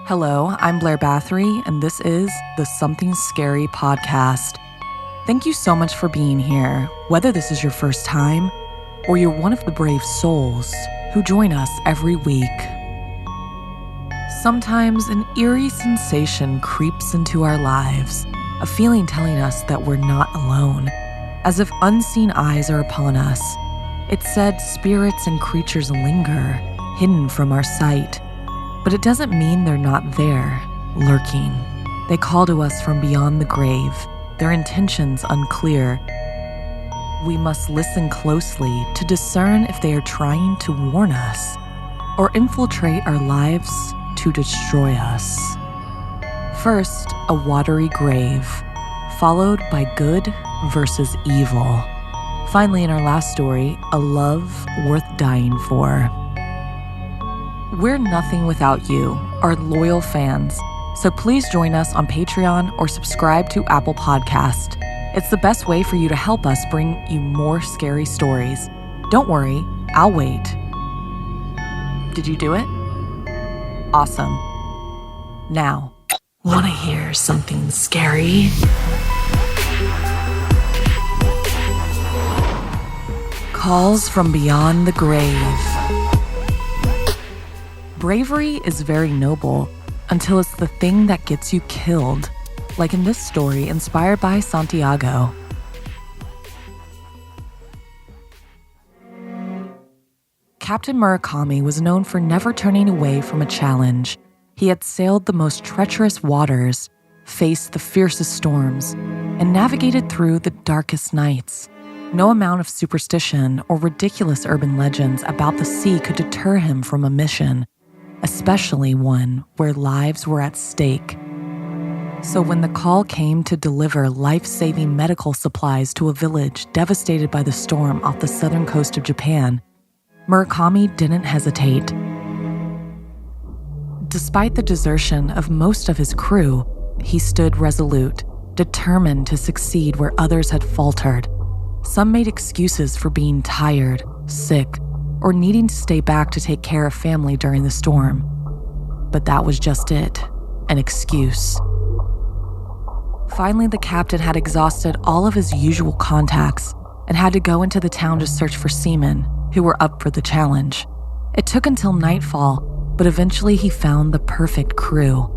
Hello, I'm Blair Bathory, and this is the Something Scary podcast. Thank you so much for being here, whether this is your first time or you're one of the brave souls who join us every week. Sometimes an eerie sensation creeps into our lives, a feeling telling us that we're not alone, as if unseen eyes are upon us. It's said spirits and creatures linger, hidden from our sight. But it doesn't mean they're not there, lurking. They call to us from beyond the grave, their intentions unclear. We must listen closely to discern if they are trying to warn us or infiltrate our lives to destroy us. First, a watery grave, followed by good versus evil. Finally, in our last story, a love worth dying for. We're nothing without you, our loyal fans, so please join us on Patreon or subscribe to Apple Podcast. It's the best way for you to help us bring you more scary stories. Don't worry, I'll wait. Did you do it? Awesome. Now, wanna hear something scary? Calls from beyond the grave. Bravery is very noble until it's the thing that gets you killed, like in this story inspired by Santiago. Captain Murakami was known for never turning away from a challenge. He had sailed the most treacherous waters, faced the fiercest storms, and navigated through the darkest nights. No amount of superstition or ridiculous urban legends about the sea could deter him from a mission, especially one where lives were at stake. So when the call came to deliver life-saving medical supplies to a village devastated by the storm off the southern coast of Japan, Murakami didn't hesitate. Despite the desertion of most of his crew, he stood resolute, determined to succeed where others had faltered. Some made excuses for being tired, sick, or needing to stay back to take care of family during the storm. But that was just it, an excuse. Finally, the captain had exhausted all of his usual contacts and had to go into the town to search for seamen who were up for the challenge. It took until nightfall, but eventually he found the perfect crew.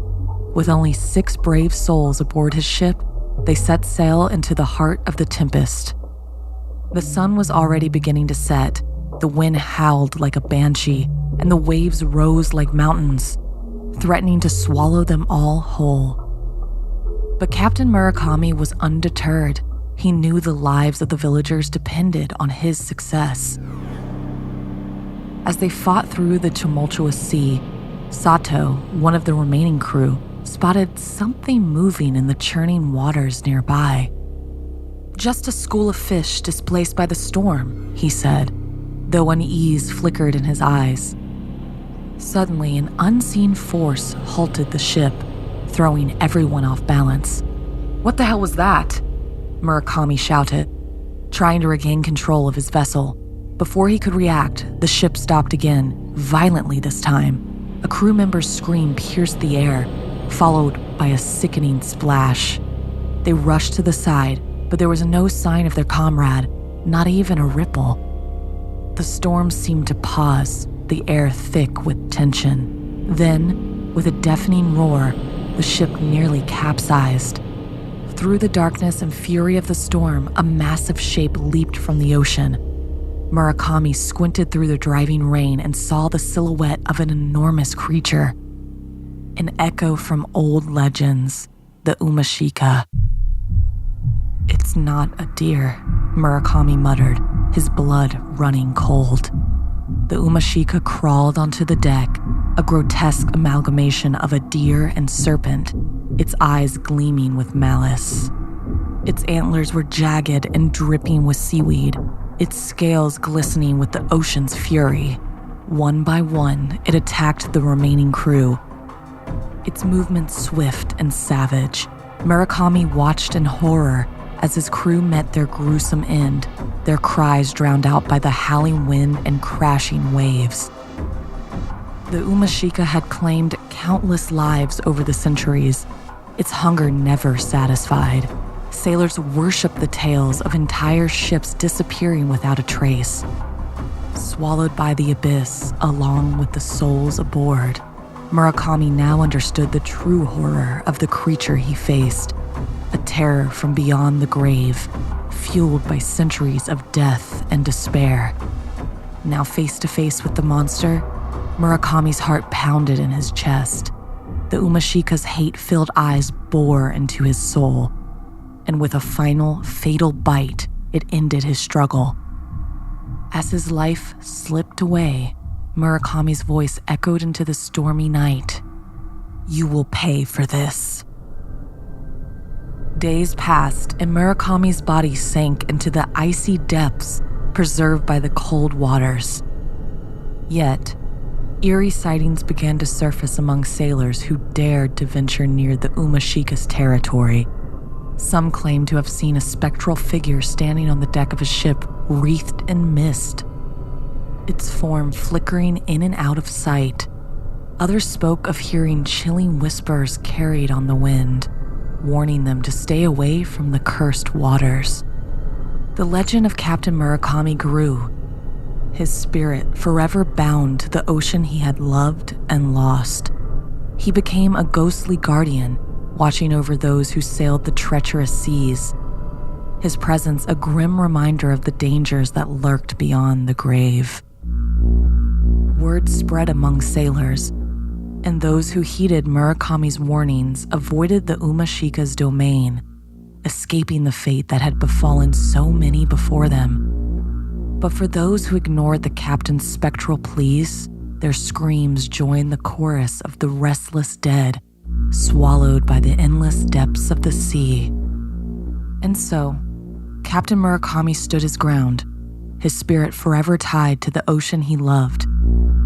With only 6 brave souls aboard his ship, they set sail into the heart of the tempest. The sun was already beginning to set. The wind howled like a banshee, and the waves rose like mountains, threatening to swallow them all whole. But Captain Murakami was undeterred. He knew the lives of the villagers depended on his success. As they fought through the tumultuous sea, Sato, one of the remaining crew, spotted something moving in the churning waters nearby. "Just a school of fish displaced by the storm," he said, though unease flickered in his eyes. Suddenly, an unseen force halted the ship, throwing everyone off balance. "What the hell was that?" Murakami shouted, trying to regain control of his vessel. Before he could react, the ship stopped again, violently this time. A crew member's scream pierced the air, followed by a sickening splash. They rushed to the side, but there was no sign of their comrade, not even a ripple. The storm seemed to pause, the air thick with tension. Then, with a deafening roar, the ship nearly capsized. Through the darkness and fury of the storm, a massive shape leaped from the ocean. Murakami squinted through the driving rain and saw the silhouette of an enormous creature. An echo from old legends, the Umishika. "It's not a deer," Murakami muttered, his blood running cold. The Umishika crawled onto the deck, a grotesque amalgamation of a deer and serpent, its eyes gleaming with malice. Its antlers were jagged and dripping with seaweed, its scales glistening with the ocean's fury. One by one, it attacked the remaining crew. Its movements swift and savage, Murakami watched in horror as his crew met their gruesome end, their cries drowned out by the howling wind and crashing waves. The Umishika had claimed countless lives over the centuries, its hunger never satisfied. Sailors worshipped the tales of entire ships disappearing without a trace. Swallowed by the abyss along with the souls aboard, Murakami now understood the true horror of the creature he faced, a terror from beyond the grave, fueled by centuries of death and despair. Now face to face with the monster, Murakami's heart pounded in his chest. The Umishika's hate-filled eyes bore into his soul, and with a final, fatal bite, it ended his struggle. As his life slipped away, Murakami's voice echoed into the stormy night. "You will pay for this." Days passed, and Murakami's body sank into the icy depths preserved by the cold waters. Yet, eerie sightings began to surface among sailors who dared to venture near the Umishika's territory. Some claimed to have seen a spectral figure standing on the deck of a ship wreathed in mist, its form flickering in and out of sight. Others spoke of hearing chilling whispers carried on the wind, warning them to stay away from the cursed waters. The legend of Captain Murakami grew, his spirit forever bound to the ocean he had loved and lost. He became a ghostly guardian, watching over those who sailed the treacherous seas, his presence a grim reminder of the dangers that lurked beyond the grave. Word spread among sailors, and those who heeded Murakami's warnings avoided the Umishika's domain, escaping the fate that had befallen so many before them. But for those who ignored the captain's spectral pleas, their screams joined the chorus of the restless dead, swallowed by the endless depths of the sea. And so, Captain Murakami stood his ground, his spirit forever tied to the ocean he loved,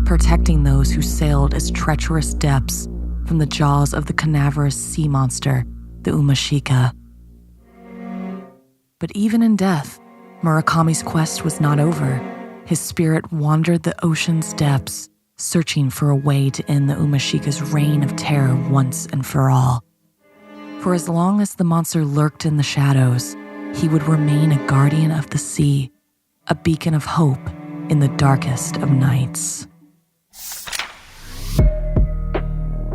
protecting those who sailed its treacherous depths from the jaws of the cadaverous sea monster, the Umishika. But even in death, Murakami's quest was not over. His spirit wandered the ocean's depths, searching for a way to end the Umishika's reign of terror once and for all. For as long as the monster lurked in the shadows, he would remain a guardian of the sea, a beacon of hope in the darkest of nights.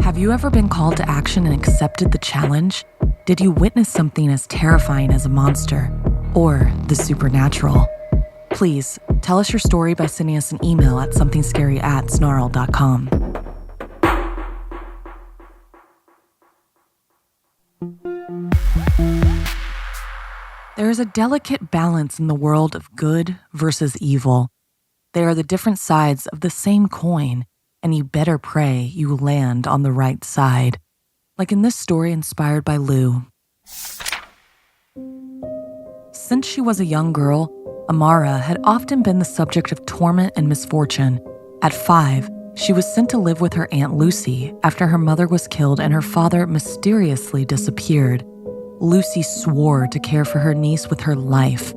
Have you ever been called to action and accepted the challenge? Did you witness something as terrifying as a monster or the supernatural? Please tell us your story by sending us an email at somethingscary@snarled.com. There is a delicate balance in the world of good versus evil. They are the different sides of the same coin, and you better pray you land on the right side. Like in this story inspired by Lou. Since she was a young girl, Amara had often been the subject of torment and misfortune. At 5, she was sent to live with her Aunt Lucy after her mother was killed and her father mysteriously disappeared. Lucy swore to care for her niece with her life.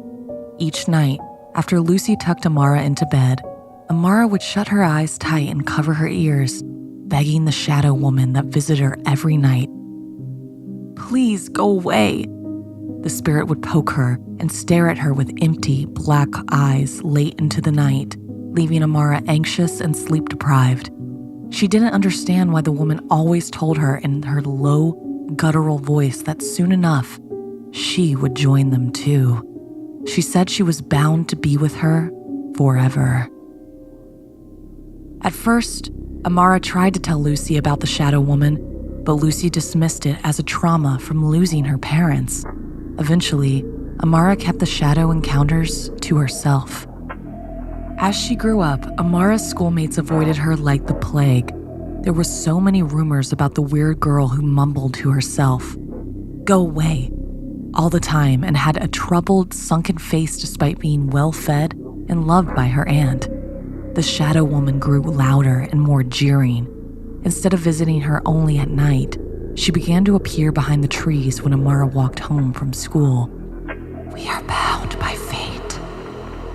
Each night, after Lucy tucked Amara into bed, Amara would shut her eyes tight and cover her ears, begging the shadow woman that visited her every night. "Please go away." The spirit would poke her and stare at her with empty, black eyes late into the night, leaving Amara anxious and sleep-deprived. She didn't understand why the woman always told her in her low, guttural voice that soon enough, she would join them too. She said she was bound to be with her forever. At first, Amara tried to tell Lucy about the shadow woman, but Lucy dismissed it as a trauma from losing her parents. Eventually, Amara kept the shadow encounters to herself. As she grew up, Amara's schoolmates avoided her like the plague. There were so many rumors about the weird girl who mumbled to herself, "Go away," all the time, and had a troubled, sunken face despite being well-fed and loved by her aunt. The shadow woman grew louder and more jeering. Instead of visiting her only at night, she began to appear behind the trees when Amara walked home from school. "We are bound by fate,"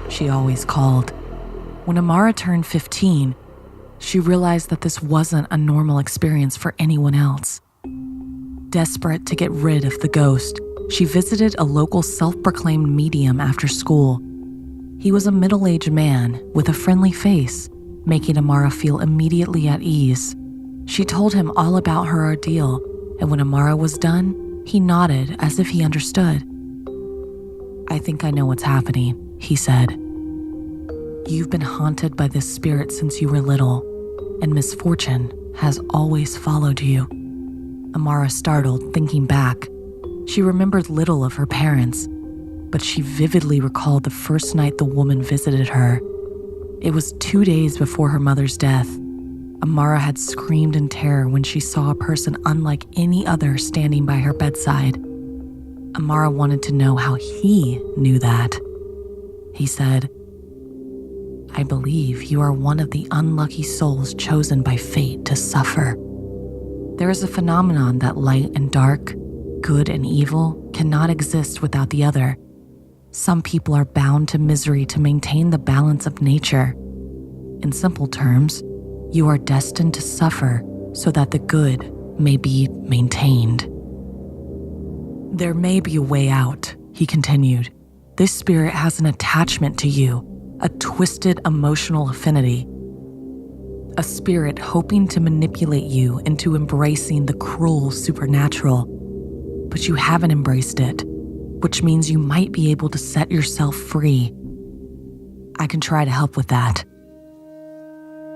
she always called. When Amara turned 15, she realized that this wasn't a normal experience for anyone else. Desperate to get rid of the ghost, she visited a local self-proclaimed medium after school. He was a middle-aged man with a friendly face, making Amara feel immediately at ease. She told him all about her ordeal, and when Amara was done, he nodded as if he understood. "I think I know what's happening," he said. "You've been haunted by this spirit since you were little, and misfortune has always followed you." Amara startled, thinking back. She remembered little of her parents, but she vividly recalled the first night the woman visited her. It was 2 days before her mother's death. Amara had screamed in terror when she saw a person unlike any other standing by her bedside. Amara wanted to know how he knew that. He said, "I believe you are one of the unlucky souls chosen by fate to suffer. There is a phenomenon that light and dark, good and evil, cannot exist without the other. Some people are bound to misery to maintain the balance of nature. In simple terms, you are destined to suffer so that the good may be maintained." "There may be a way out," he continued. "This spirit has an attachment to you, a twisted emotional affinity. A spirit hoping to manipulate you into embracing the cruel supernatural. But you haven't embraced it, which means you might be able to set yourself free. I can try to help with that."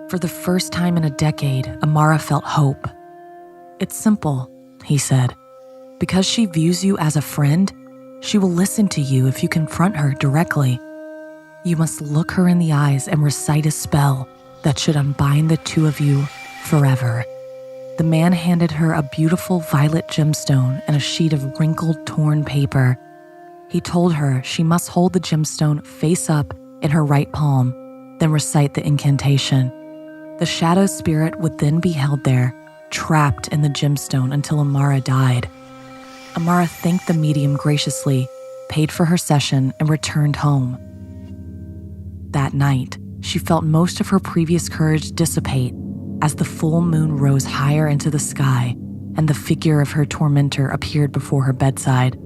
For the first time in a decade, Amara felt hope. "It's simple," he said. "Because she views you as a friend, she will listen to you if you confront her directly. You must look her in the eyes and recite a spell that should unbind the two of you forever." The man handed her a beautiful violet gemstone and a sheet of wrinkled, torn paper. He told her she must hold the gemstone face up in her right palm, then recite the incantation. The shadow spirit would then be held there, trapped in the gemstone until Amara died. Amara thanked the medium graciously, paid for her session, and returned home. That night, she felt most of her previous courage dissipate as the full moon rose higher into the sky and the figure of her tormentor appeared before her bedside.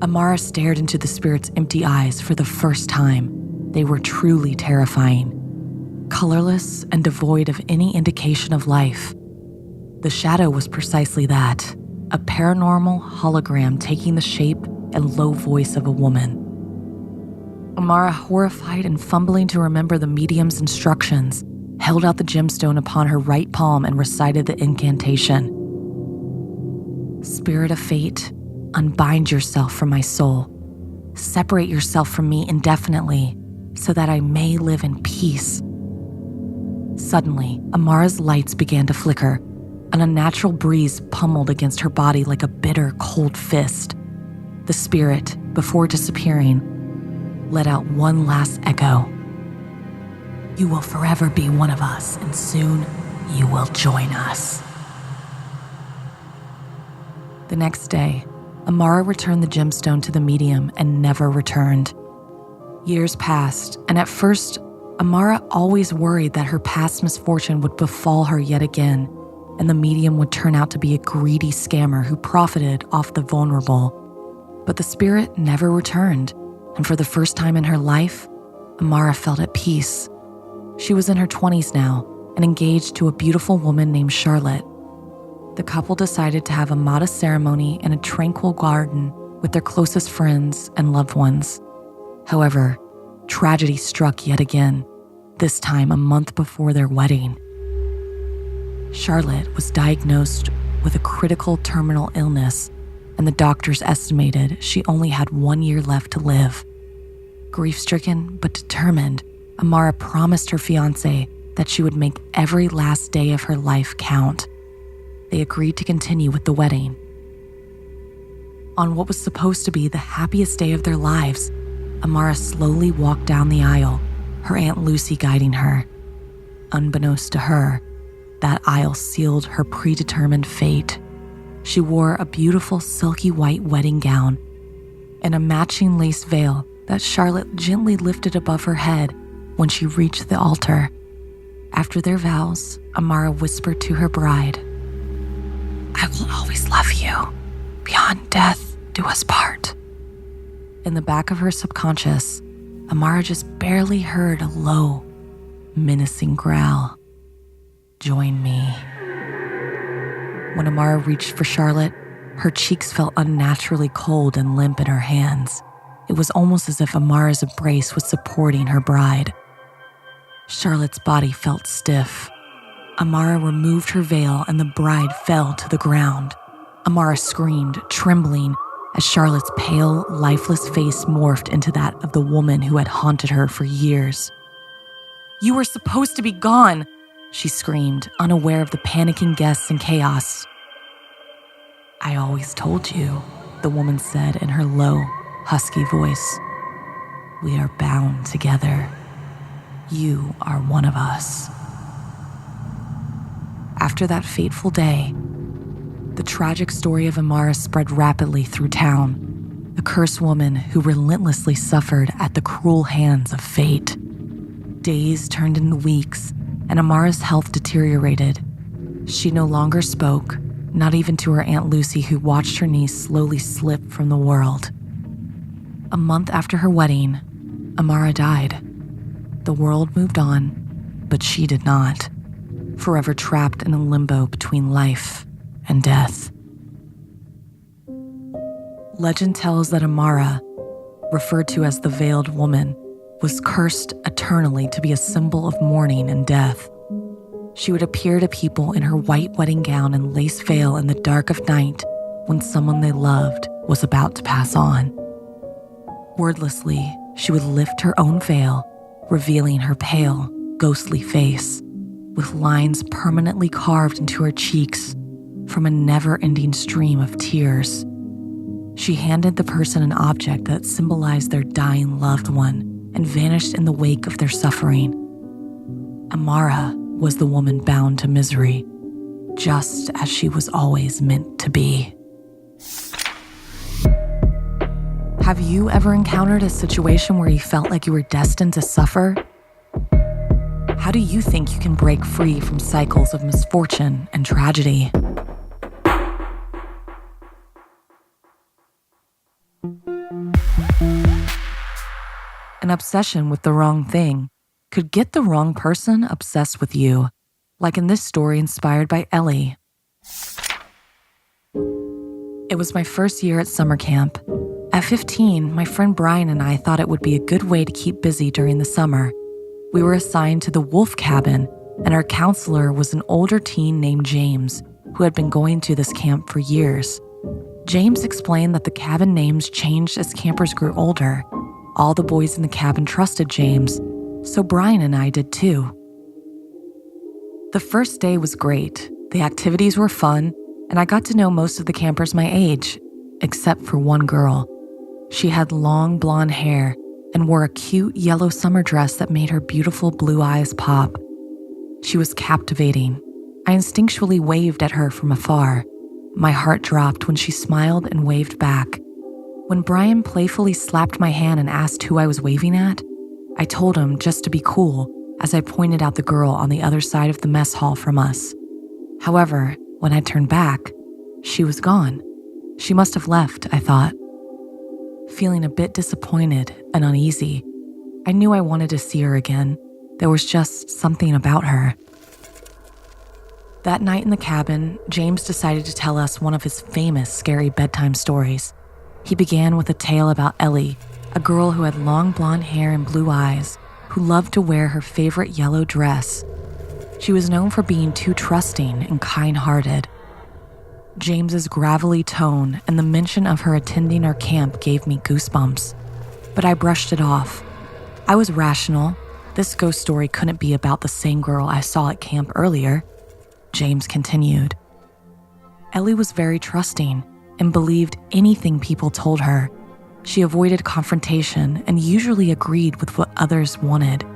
Amara stared into the spirit's empty eyes for the first time. They were truly terrifying, colorless and devoid of any indication of life. The shadow was precisely that, a paranormal hologram taking the shape and low voice of a woman. Amara, horrified and fumbling to remember the medium's instructions, held out the gemstone upon her right palm and recited the incantation. "Spirit of fate, unbind yourself from my soul. Separate yourself from me indefinitely, so that I may live in peace." Suddenly, Amara's lights began to flicker. An unnatural breeze pummeled against her body like a bitter, cold fist. The spirit, before disappearing, let out one last echo. "You will forever be one of us, and soon you will join us." The next day, Amara returned the gemstone to the medium and never returned. Years passed, and at first, Amara always worried that her past misfortune would befall her yet again, and the medium would turn out to be a greedy scammer who profited off the vulnerable. But the spirit never returned, and for the first time in her life, Amara felt at peace. She was in her 20s now and engaged to a beautiful woman named Charlotte. The couple decided to have a modest ceremony in a tranquil garden with their closest friends and loved ones. However, tragedy struck yet again, this time a month before their wedding. Charlotte was diagnosed with a critical terminal illness, and the doctors estimated she only had 1 year left to live. Grief-stricken but determined, Amara promised her fiancé that she would make every last day of her life count. They agreed to continue with the wedding. On what was supposed to be the happiest day of their lives, Amara slowly walked down the aisle, her Aunt Lucy guiding her. Unbeknownst to her, that aisle sealed her predetermined fate. She wore a beautiful silky white wedding gown and a matching lace veil that Charlotte gently lifted above her head when she reached the altar. After their vows, Amara whispered to her bride, "I will always love you. Beyond death, do us part." In the back of her subconscious, Amara just barely heard a low, menacing growl. "Join me." When Amara reached for Charlotte, her cheeks felt unnaturally cold and limp in her hands. It was almost as if Amara's embrace was supporting her bride. Charlotte's body felt stiff. Amara removed her veil and the bride fell to the ground. Amara screamed, trembling, as Charlotte's pale, lifeless face morphed into that of the woman who had haunted her for years. "You were supposed to be gone," she screamed, unaware of the panicking guests and chaos. "I always told you," the woman said in her low, husky voice. "We are bound together. You are one of us." After that fateful day, the tragic story of Amara spread rapidly through town, the cursed woman who relentlessly suffered at the cruel hands of fate. Days turned into weeks, and Amara's health deteriorated. She no longer spoke, not even to her Aunt Lucy, who watched her niece slowly slip from the world. A month after her wedding, Amara died. The world moved on, but she did not, forever trapped in a limbo between life and death. Legend tells that Amara, referred to as the Veiled Woman, was cursed eternally to be a symbol of mourning and death. She would appear to people in her white wedding gown and lace veil in the dark of night when someone they loved was about to pass on. Wordlessly, she would lift her own veil, revealing her pale, ghostly face, with lines permanently carved into her cheeks from a never-ending stream of tears. She handed the person an object that symbolized their dying loved one and vanished in the wake of their suffering. Amara was the woman bound to misery, just as she was always meant to be. Have you ever encountered a situation where you felt like you were destined to suffer? How do you think you can break free from cycles of misfortune and tragedy? An obsession with the wrong thing could get the wrong person obsessed with you, like in this story inspired by Ellie. It was my first year at summer camp. At 15, my friend Brian and I thought it would be a good way to keep busy during the summer. We were assigned to the wolf cabin, and our counselor was an older teen named James, who had been going to this camp for years. James explained that the cabin names changed as campers grew older. All the boys in the cabin trusted James, so Brian and I did too. The first day was great. The activities were fun, and I got to know most of the campers my age, except for one girl. She had long blonde hair and wore a cute yellow summer dress that made her beautiful blue eyes pop. She was captivating. I instinctually waved at her from afar. My heart dropped when she smiled and waved back. When Brian playfully slapped my hand and asked who I was waving at, I told him just to be cool as I pointed out the girl on the other side of the mess hall from us. However, when I turned back, she was gone. She must have left, I thought. Feeling a bit disappointed and uneasy, I knew I wanted to see her again. There was just something about her. That night in the cabin, James decided to tell us one of his famous scary bedtime stories. He began with a tale about Ellie, a girl who had long blonde hair and blue eyes, who loved to wear her favorite yellow dress. She was known for being too trusting and kind-hearted. James's gravelly tone and the mention of her attending our camp gave me goosebumps, but I brushed it off. I was rational. This ghost story couldn't be about the same girl I saw at camp earlier. James continued. Ellie was very trusting and believed anything people told her. She avoided confrontation and usually agreed with what others wanted.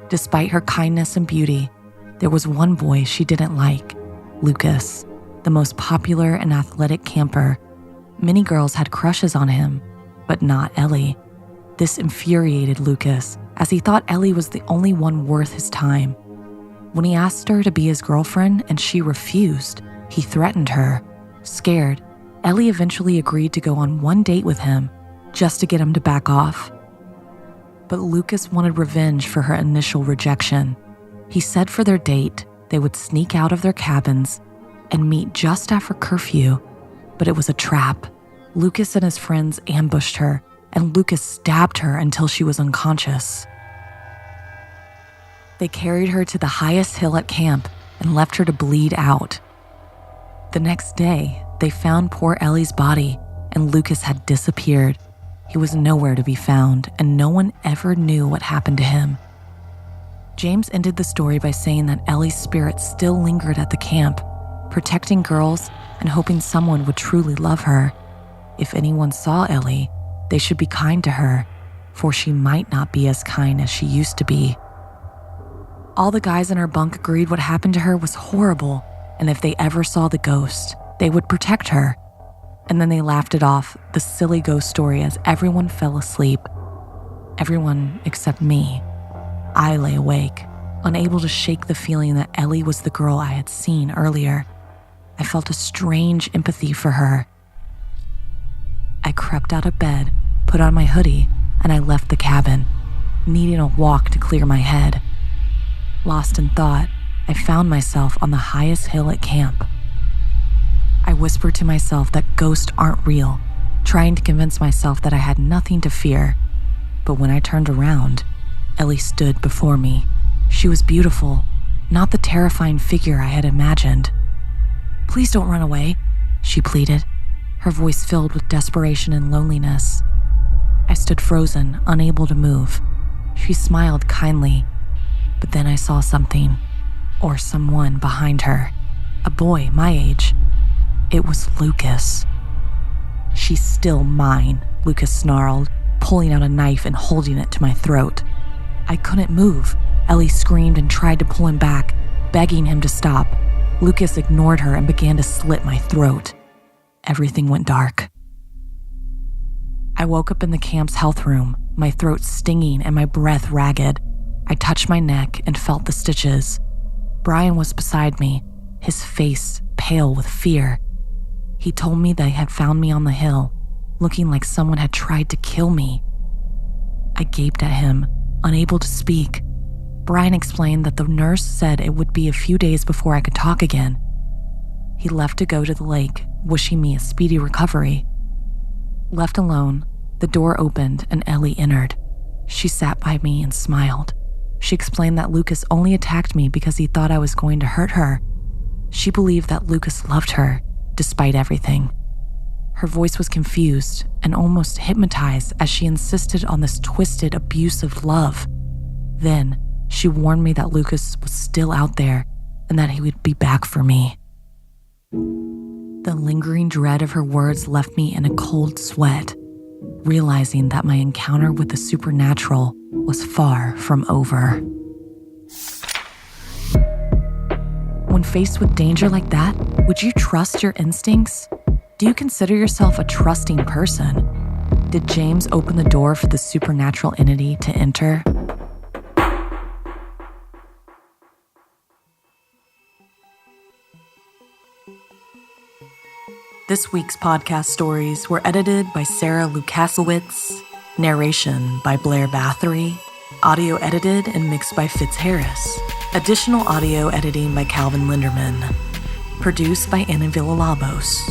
Despite her kindness and beauty, there was one boy she didn't like, Lucas, the most popular and athletic camper. Many girls had crushes on him, but not Ellie. This infuriated Lucas, as he thought Ellie was the only one worth his time. When he asked her to be his girlfriend and she refused, he threatened her. Scared, Ellie eventually agreed to go on one date with him just to get him to back off. But Lucas wanted revenge for her initial rejection. He said for their date, they would sneak out of their cabins and meet just after curfew, but it was a trap. Lucas and his friends ambushed her, and Lucas stabbed her until she was unconscious. They carried her to the highest hill at camp and left her to bleed out. The next day, they found poor Ellie's body, and Lucas had disappeared. He was nowhere to be found, and no one ever knew what happened to him. James ended the story by saying that Ellie's spirit still lingered at the camp, protecting girls and hoping someone would truly love her. If anyone saw Ellie, they should be kind to her, for she might not be as kind as she used to be. All the guys in her bunk agreed what happened to her was horrible, and if they ever saw the ghost, they would protect her. And then they laughed it off, the silly ghost story, as everyone fell asleep. Everyone except me. I lay awake, unable to shake the feeling that Ellie was the girl I had seen earlier. I felt a strange empathy for her. I crept out of bed, put on my hoodie, and I left the cabin, needing a walk to clear my head. Lost in thought, I found myself on the highest hill at camp. I whispered to myself that ghosts aren't real, trying to convince myself that I had nothing to fear. But when I turned around, Ellie stood before me. She was beautiful, not the terrifying figure I had imagined. "Please don't run away," she pleaded, her voice filled with desperation and loneliness. I stood frozen, unable to move. She smiled kindly, but then I saw something, or someone behind her, a boy my age. It was Lucas. "She's still mine," Lucas snarled, pulling out a knife and holding it to my throat. I couldn't move. Ellie screamed and tried to pull him back, begging him to stop. Lucas ignored her and began to slit my throat. Everything went dark. I woke up in the camp's health room, my throat stinging and my breath ragged. I touched my neck and felt the stitches. Brian was beside me, his face pale with fear. He told me they had found me on the hill, looking like someone had tried to kill me. I gaped at him, unable to speak. Brian explained that the nurse said it would be a few days before I could talk again. He left to go to the lake, wishing me a speedy recovery. Left alone, the door opened and Ellie entered. She sat by me and smiled. She explained that Lucas only attacked me because he thought I was going to hurt her. She believed that Lucas loved her, despite everything. Her voice was confused and almost hypnotized as she insisted on this twisted, abusive love. Then, she warned me that Lucas was still out there and that he would be back for me. The lingering dread of her words left me in a cold sweat, realizing that my encounter with the supernatural was far from over. When faced with danger like that, would you trust your instincts? Do you consider yourself a trusting person? Did James open the door for the supernatural entity to enter? This week's podcast stories were edited by Sarah Lukasiewicz, narration by Blair Bathory, audio edited and mixed by Fitz Harris, additional audio editing by Calvin Linderman, produced by Ana Villalobos,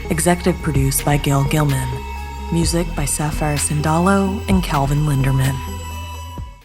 executive produced by Gail Gilman, music by Sapphire Sindalo and Calvin Linderman.